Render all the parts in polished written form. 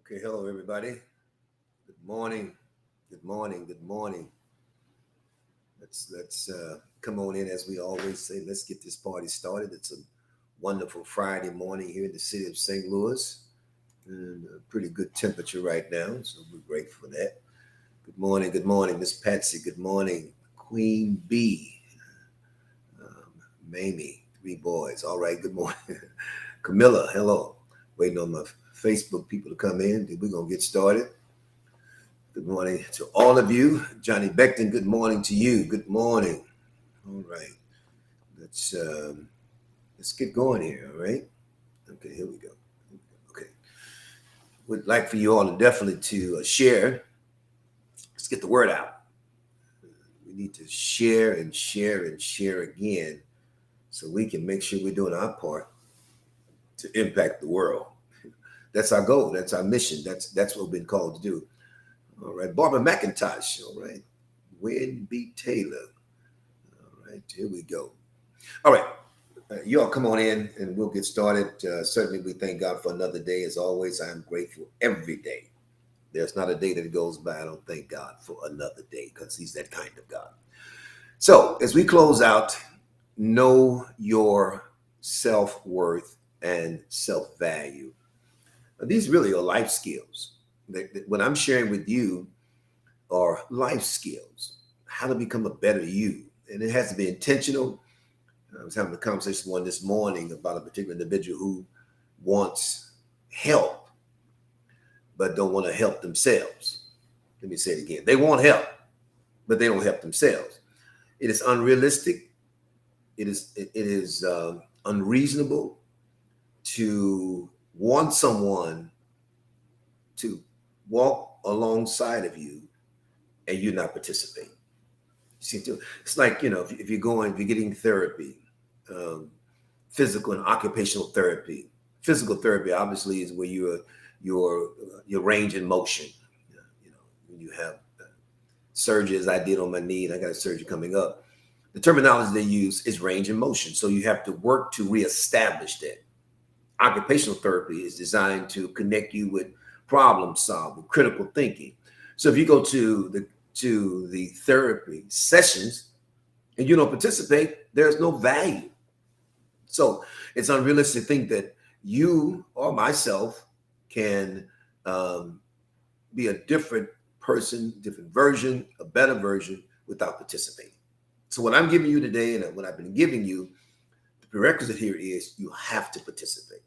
Okay, hello everybody. Good morning. Good morning. Good morning. Let's come on in as we always say. Let's get this party started. It's a wonderful Friday morning here in the city of St. Louis, and a pretty good temperature right now. So we're grateful for that. Good morning. Good morning, Miss Patsy. Good morning, Queen B, um, Mamie. Three boys. All right. Good morning, Camilla. Hello. Waiting on my Facebook people to come in. We're gonna get started. Good morning to all of you. Johnny Beckton, good morning to you. Good morning. All right. Let's um, let's get going here, all right? Okay, here we go. Okay. Would like for you all to definitely to share. Let's get the word out. We need to share and share and share again so we can make sure we're doing our part to impact the world. That's our goal. That's our mission. That's what we've been called to do. All right. Barbara McIntosh. All right. Win B. Taylor. All right, here we go. All right, you all come on in and we'll get started. Certainly, we thank God for another day. As always, I am grateful every day. There's not a day that goes by I don't thank God for another day because He's that kind of God. So, as we close out, know your self worth and self value. These really are life skills. What I'm sharing with you are life skills, how to become a better you. And it has to be intentional. I was having a conversation with one this morning about a particular individual who wants help, but don't want to help themselves. Let me say it again. They want help, but they don't help themselves. It is unrealistic. It is unreasonable to want someone to walk alongside of you and you not participate. See, it's like, if you're getting therapy, um, physical and occupational therapy. Physical therapy obviously is where your range in motion. When you have surgery, as I did on my knee, and I got a surgery coming up. The terminology they use is range in motion, so you have to work to reestablish that. Occupational therapy is designed to connect you with problem solving, critical thinking. So if you go to the therapy sessions and you don't participate, there's no value. So it's unrealistic to think that you or myself can be a different person, different version, a better version without participating. So what I'm giving you today and what I've been giving you, the prerequisite here is you have to participate.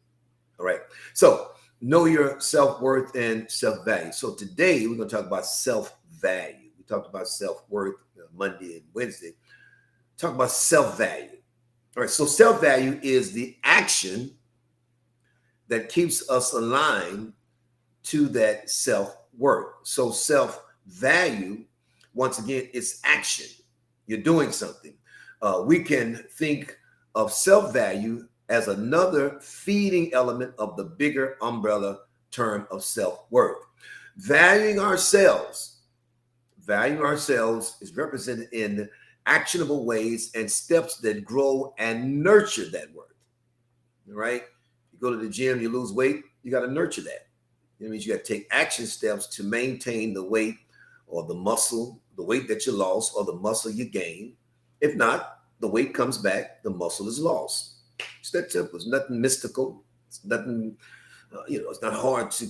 All right. So know your self-worth and self-value. So today we're going to talk about self-value. We talked about self-worth Monday and Wednesday. Talk about self-value. All right. So self-value is the action that keeps us aligned to that self-worth. So self-value, once again, is action. You're doing something. We can think of self-value as another feeding element of the bigger umbrella term of self-worth. Valuing ourselves is represented in actionable ways and steps that grow and nurture that worth. All right? You go to the gym, you lose weight, you got to nurture that. It means you got to take action steps to maintain the weight or the muscle, the weight that you lost or the muscle you gained. If not, the weight comes back, the muscle is lost. It's that simple. It's nothing mystical. It's nothing, it's not hard to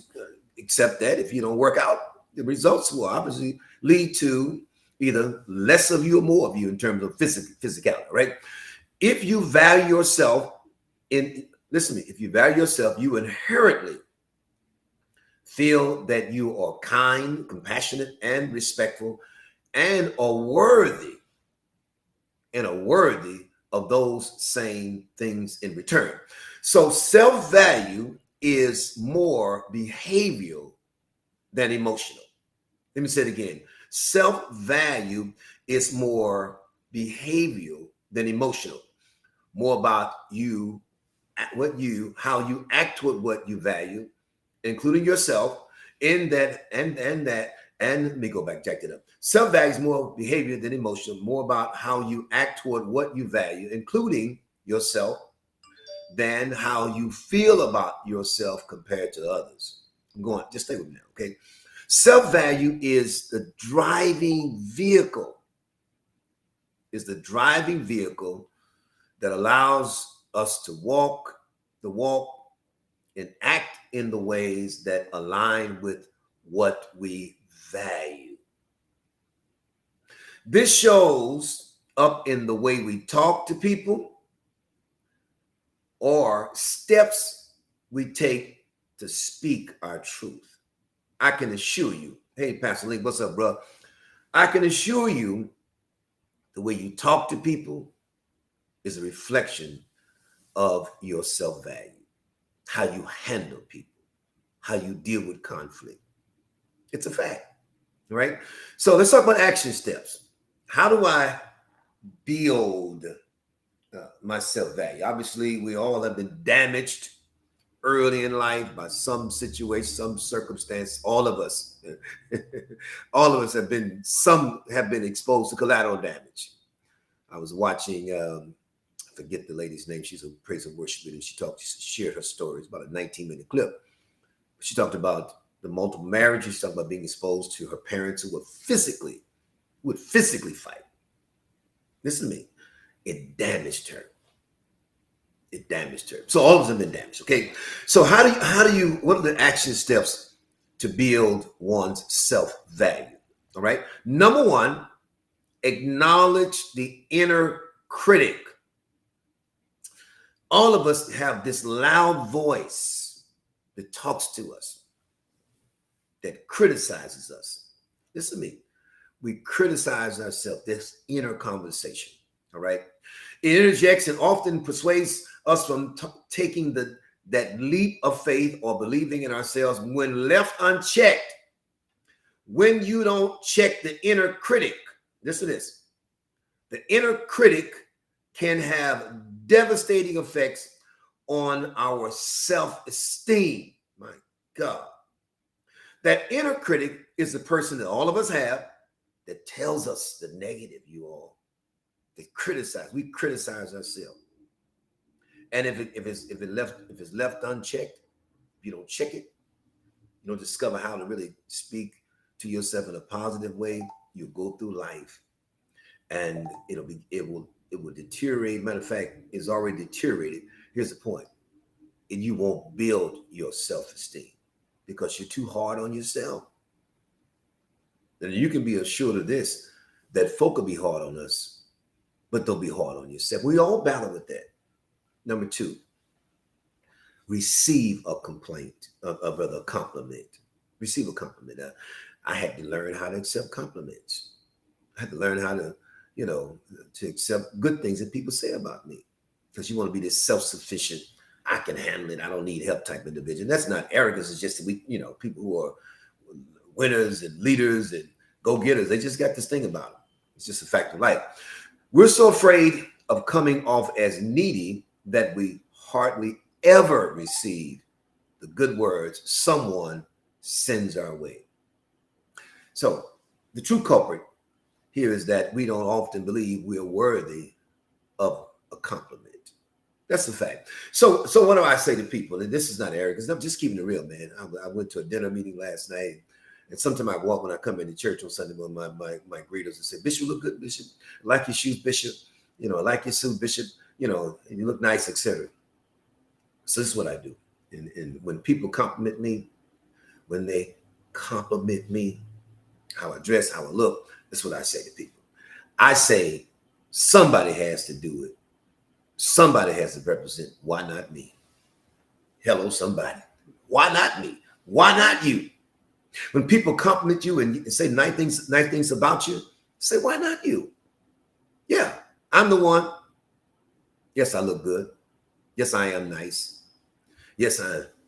accept that. If you don't work out, the results will obviously lead to either less of you or more of you in terms of physicality, right? If you value yourself, listen to me, if you value yourself, you inherently feel that you are kind, compassionate, and respectful, and are worthy of those same things in return. So self-value is more behavioral than emotional. Let me say it again. Self-value is more behavioral than emotional. More about you, how you act with what you value, including yourself in that and that. And let me go back, jack it up. Self-value is more behavior than emotional, more about how you act toward what you value, including yourself, than how you feel about yourself compared to others. I'm going, just stay with me now, okay? Self-value is the driving vehicle, that allows us to walk the walk and act in the ways that align with what we value. This shows up in the way we talk to people or steps we take to speak our truth. I can assure you, hey, Pastor Lee, what's up, bro? I can assure you the way you talk to people is a reflection of your self-value, how you handle people, how you deal with conflict. It's a fact, right? So let's talk about action steps. How do I build my self-value? Obviously, we all have been damaged early in life by some situation, some circumstance. All of us, have been exposed to collateral damage. I was watching, I forget the lady's name. She's a praise and worship leader. She shared her story. It's about a 19-minute clip. She talked about the multiple marriages. She talked about being exposed to her parents who would physically fight. Listen to me. It damaged her. So all of us have been damaged. Okay. So what are the action steps to build one's self-value? All right. Number one, acknowledge the inner critic. All of us have this loud voice that talks to us, that criticizes us. Listen to me. We criticize ourselves, this inner conversation. All right. It interjects and often persuades us from taking that leap of faith or believing in ourselves when left unchecked. When you don't check the inner critic, listen to this. The inner critic can have devastating effects on our self-esteem. My God. That inner critic is the person that all of us have that tells us the negative, you all. We criticize ourselves. And if it's left unchecked, if you don't check it, you don't discover how to really speak to yourself in a positive way, you'll go through life and it will deteriorate. Matter of fact, it's already deteriorated. Here's the point. And you won't build your self-esteem because you're too hard on yourself. And you can be assured of this, that folk will be hard on us, but they'll be hard on yourself. We all battle with that. Number two, receive a compliment. Receive a compliment. I had to learn how to accept compliments. I had to learn how to, to accept good things that people say about me. Because you want to be this self-sufficient, I can handle it, I don't need help type of individual. That's not arrogance. It's just that people who are winners and leaders and go-getters, they just got this thing about them. It's just a fact of life. We're so afraid of coming off as needy that we hardly ever receive the good words someone sends our way. So the true culprit here is that we don't often believe we are worthy of a compliment. That's the fact. So what do I say to people? And this is not arrogance. I'm just keeping it real, man. I went to a dinner meeting last night. And sometimes I walk when I come into church on Sunday morning, my greeters and say, Bishop, you look good, Bishop. I like your shoes, Bishop. I like your suit, Bishop. And you look nice, etc. So this is what I do. And when people compliment me, how I dress, how I look, that's what I say to people. I say, somebody has to do it. Somebody has to represent. Why not me? Hello, somebody. Why not me? Why not you? When people compliment you and say nice things about you, say, why not you? Yeah, I'm the one. Yes, I look good. Yes, I am nice. Yes,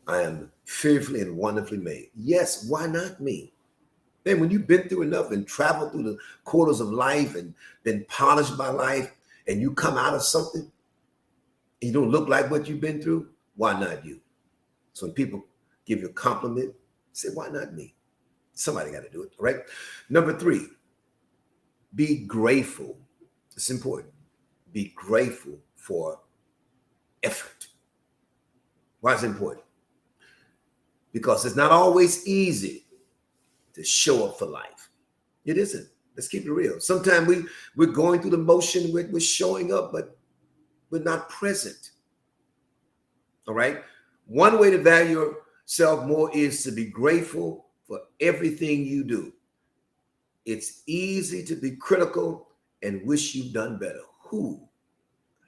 I am fearfully and wonderfully made. Yes, why not me? Then when you've been through enough and traveled through the quarters of life and been polished by life and you come out of something and you don't look like what you've been through, why not you? So when people give you a compliment, say, why not me? Somebody got to do it, right? Number three, be grateful. It's important. Be grateful for effort. Why is it important? because it's not always easy to show up for life. It isn't. Let's keep it real. Sometimes we're going through the motion, we're showing up, but we're not present. All right. One way to value yourself more is to be grateful for everything you do. It's easy to be critical and wish you've done better. Who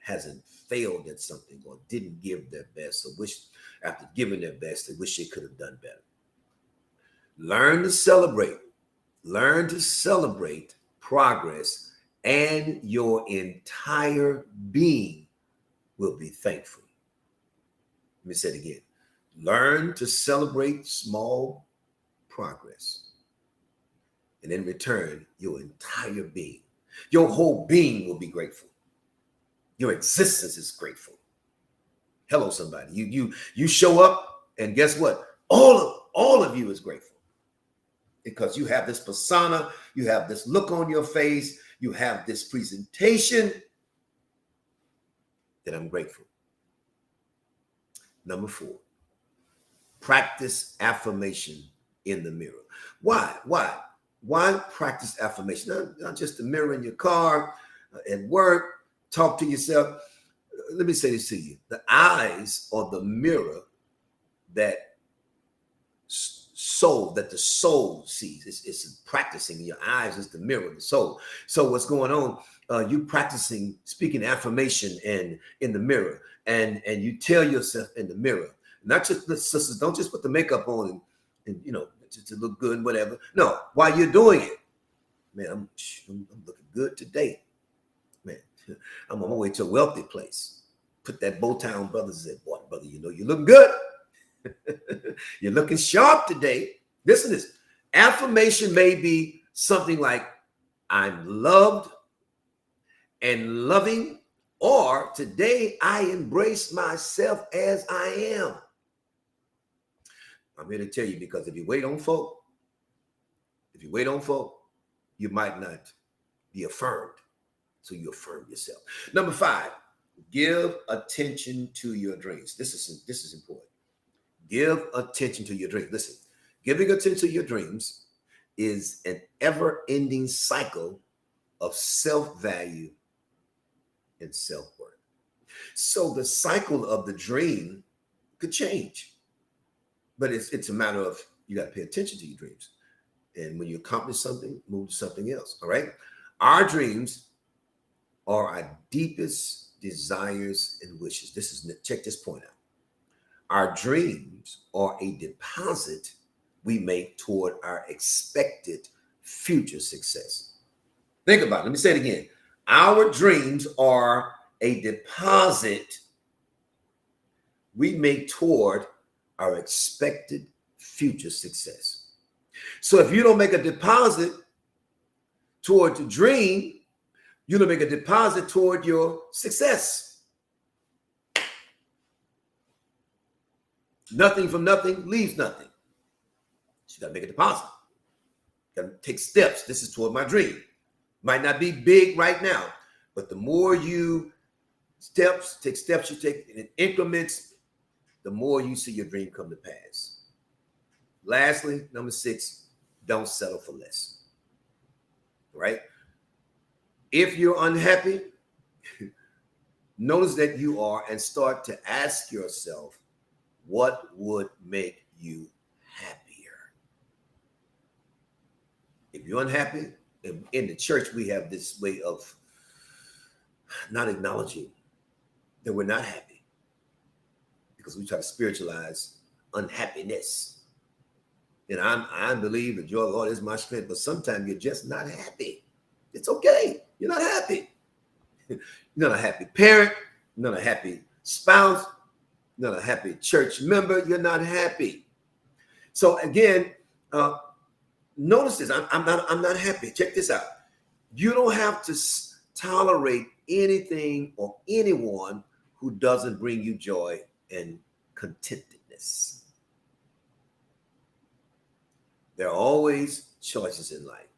hasn't failed at something or didn't give their best, or wish after giving their best, they wish they could have done better? Learn to celebrate. Learn to celebrate progress, and your entire being will be thankful. Let me say it again. Learn to celebrate small progress. And in return, your entire being, your whole being will be grateful. Your existence is grateful. Hello, somebody. You show up, and guess what? All of you is grateful. Because you have this persona, you have this look on your face, you have this presentation that I'm grateful. Number 4, practice affirmation in the mirror. Why? Why practice affirmation? Not just the mirror in your car, at work, talk to yourself. Let me say this to you. The eyes are the mirror that the soul sees. It's practicing. Your eyes is the mirror of the soul. So what's going on? You practicing speaking affirmation in the mirror, and you tell yourself in the mirror. Not just sisters, don't just put the makeup on and just to look good and whatever. No, while you're doing it, man, I'm looking good today. Man, I'm on my way to a wealthy place. Put that bow tie on, brother. Said, boy, brother, you're looking good. You're looking sharp today. Listen to this. Affirmation may be something like, I'm loved and loving, or today I embrace myself as I am. I'm here to tell you, because if you wait on folk, you might not be affirmed. So you affirm yourself. Number 5, give attention to your dreams. This is important. Give attention to your dreams. Listen, giving attention to your dreams is an ever-ending cycle of self-value and self-worth. So the cycle of the dream could change, but it's a matter of, you got to pay attention to your dreams. And when you accomplish something, move to something else. All right. Our dreams are our deepest desires and wishes. Check this point out. Our dreams are a deposit we make toward our expected future success. Think about it. Let me say it again. Our dreams are a deposit we make toward our expected future success. So if you don't make a deposit toward your dream, you don't make a deposit toward your success. Nothing from nothing leaves nothing. So you got to make a deposit. Got to take steps. This is toward my dream. Might not be big right now, but the more you take steps you take in increments, the more you see your dream come to pass. Lastly, number 6, don't settle for less. Right? If you're unhappy, notice that you are, and start to ask yourself, what would make you happier? If you're unhappy, in the church, we have this way of not acknowledging that we're not happy, because we try to spiritualize unhappiness. And I believe that your Lord is my strength, but sometimes you're just not happy. It's okay. You're not happy. You're not a happy parent. You're not a happy spouse. You're not a happy church member. You're not happy. So again, notice this. I'm not happy. Check this out. You don't have to tolerate anything or anyone who doesn't bring you joy and contentedness. There are always choices in life.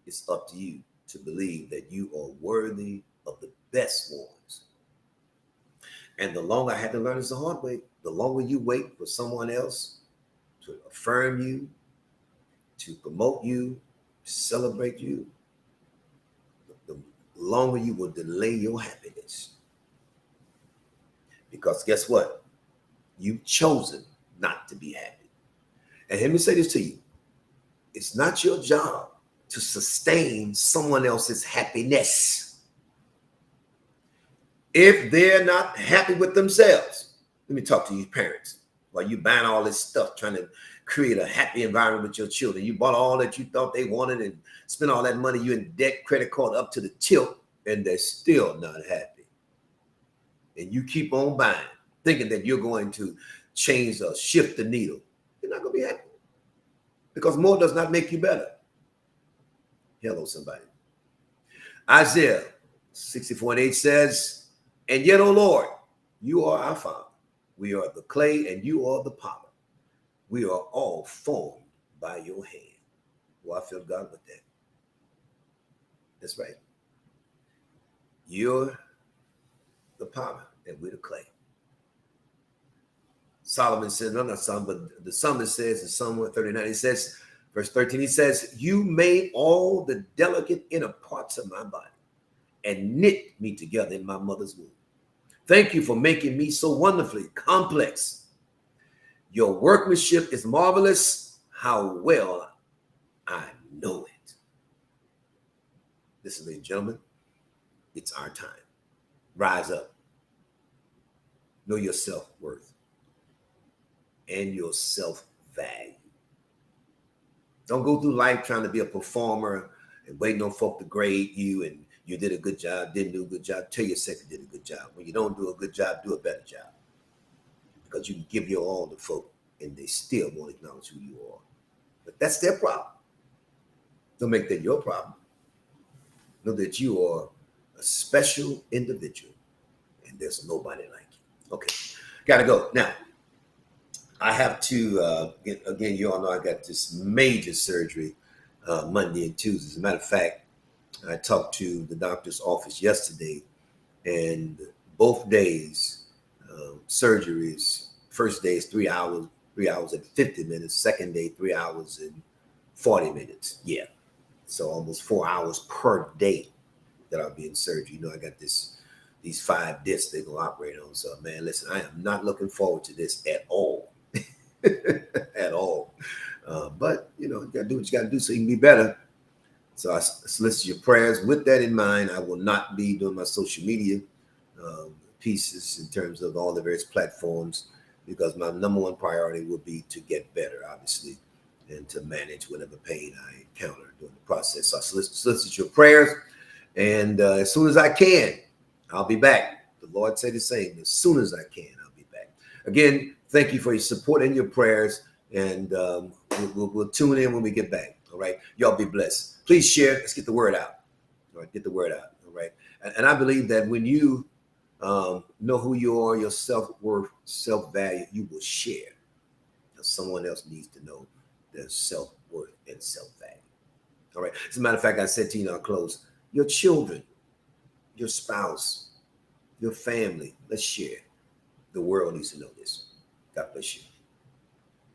It's up to you to believe that you are worthy of the best ones. And the longer, I had to learn this the hard way, the longer you wait for someone else to to affirm you, to promote you, celebrate you, the longer you will delay your happiness. Because guess what? You've chosen not to be happy. And let me say this to you. It's not your job to sustain someone else's happiness. If they're not happy with themselves, let me talk to you parents. While you buying all this stuff, trying to create a happy environment with your children. You bought all that you thought they wanted and spent all that money. You in debt, credit card up to the tilt, and they're still not happy. And you keep on buying, thinking that you're going to change or shift the needle. You're not going to be happy. Because more does not make you better. Hello, somebody. Isaiah 64:8 says, and yet, O Lord, you are our Father. We are the clay and you are the potter. We are all formed by your hand. Well, I feel God with that. That's right. You're the potter and we're the clay. Solomon says, no, not Solomon, but the psalmist says in Psalm 139, he says, verse 13, he says, you made all the delicate inner parts of my body and knit me together in my mother's womb. Thank you for making me so wonderfully complex. Your workmanship is marvelous. How well I know it. Listen, ladies and gentlemen, it's our time. Rise up. Know your self-worth and your self-value. Don't go through life trying to be a performer and waiting on folk to grade you and you did a good job, didn't do a good job. Tell yourself you did a good job. When you don't do a good job, do a better job. Because you can give your all to folk and they still won't acknowledge who you are. But that's their problem. Don't make that your problem. Know that you are a special individual and there's nobody like you. Okay, gotta go. Now, I have to, again, you all know I got this major surgery Monday and Tuesday. As a matter of fact, I talked to the doctor's office yesterday, and both days, surgeries, first day is 3 hours and 50 minutes. Second day, 3 hours and 40 minutes. Yeah. So almost 4 hours per day that I'll be in surgery. You know, I got these 5 discs they're going to operate on. So, man, listen, I am not looking forward to this at all. At all. But, you know, you got to do what you got to do so you can be better. So I solicit your prayers. With that in mind, I will not be doing my social media pieces in terms of all the various platforms because my number one priority will be to get better, obviously, and to manage whatever pain I encounter during the process. So I solicit your prayers. And as soon as I can, I'll be back. The Lord said the same. As soon as I can, I'll be back. Again, thank you for your support and your prayers. And we'll tune in when we get back. All right. Y'all be blessed. Please share. Let's get the word out. All right. Get the word out. All right. And I believe that when you know who you are, your self-worth, self-value, you will share. Someone else needs to know their self-worth and self-value. All right. As a matter of fact, I said to you, I'll close. Your children, your spouse, your family, let's share. The world needs to know this. God bless you.